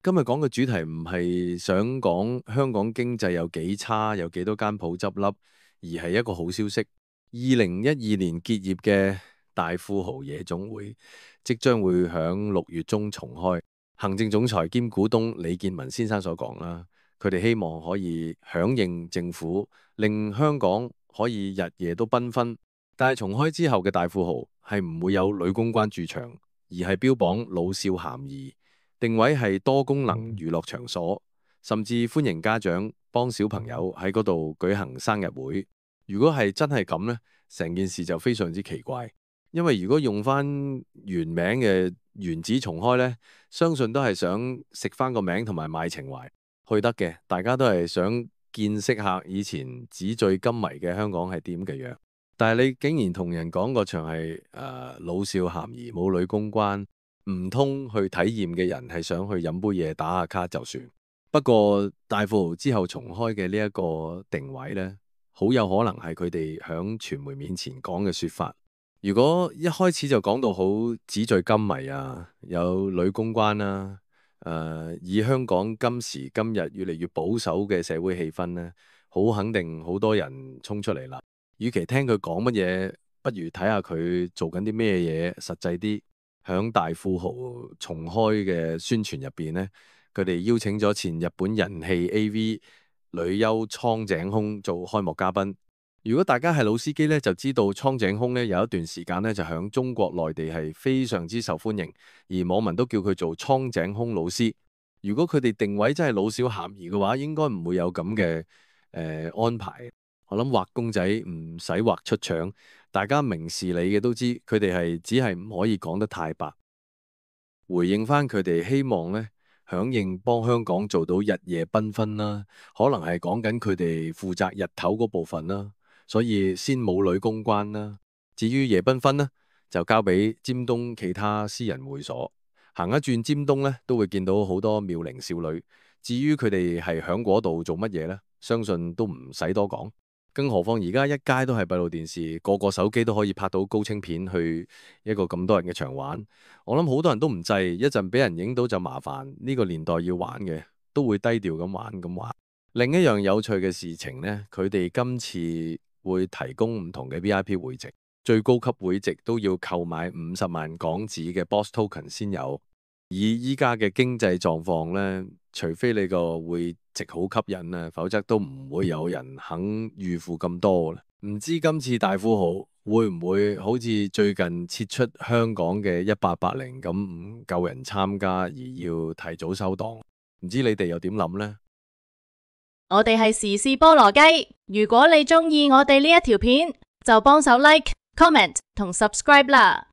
今日講嘅主題唔係想講香港經濟有幾差，有幾多間鋪執笠，而係一個好消息。2012年結業嘅大富豪夜總會即將會響6月中重開。行政總裁兼股東李建文先生所講啦，佢哋希望可以響應政府，令香港可以日夜都繽紛。但係重開之後嘅大富豪係唔會有女公關駐場，而係標榜老少咸宜。定位係多功能娛樂場所，甚至歡迎家長幫小朋友喺嗰度舉行生日會。如果係真係咁呢，成件事就非常之奇怪。因為如果用翻原名嘅原址重開呢，相信都係想食翻個名同埋賣情懷去得嘅。大家都係想見識下以前紙醉金迷嘅香港係點嘅樣。但係你竟然同人講個場係老少咸宜，冇女公關。唔通去體驗嘅人係想去飲杯嘢打下卡就算。不過大富豪之後重開嘅呢一個定位呢，好有可能係佢哋響傳媒面前講嘅說法。如果一開始就講到好紙醉金迷啊，有女公關啦，以香港今時今日越嚟越保守嘅社會氣氛呢，好肯定好多人衝出嚟啦。與其聽佢講乜嘢，不如睇下佢做緊啲咩嘢，實際啲。響大富豪重開嘅宣傳入邊呢，佢哋邀請咗前日本人氣 AV 女優蒼井空做開幕嘉賓。如果大家係老司機呢，就知道蒼井空呢有一段時間呢就響中國內地係非常之受歡迎，而網民都叫佢做蒼井空老師。如果佢哋定位真係老少咸宜嘅話，應該唔會有咁嘅安排。我諗畫公仔唔使畫出腸，大家明事理嘅都知，佢哋係只係唔可以講得太白。回應翻佢哋希望呢，響應幫香港做到日夜繽紛啦，可能係講緊佢哋負責日頭嗰部分啦，所以先冇女公關啦。至於夜繽紛呢，就交俾尖東其他私人會所。行一轉尖東呢，都會見到好多妙齡少女。至於佢哋係響嗰度做乜嘢呢？相信都唔使多講。更何況而家一街都係閉路電視，個個手機都可以拍到高清片去一個咁多人嘅場玩。我諗好多人都唔制，一陣俾人影到就麻煩。呢個年代要玩嘅都會低調咁玩。另一樣有趣嘅事情呢，佢哋今次會提供唔同嘅 VIP 會籍，最高級會籍都要購買50萬港紙嘅 Boss Token 先有。以依家嘅經濟狀況呢，除非你個會籍好吸引啊，否則都唔會有人肯預付咁多啦。唔知今次大富豪會唔會好似最近撤出香港嘅1880咁，唔夠人參加而要提早收檔？唔知你哋又點諗呢？我哋係時事菠蘿雞，如果你鍾意我哋呢一條片，就幫手 like、comment 同 subscribe 啦。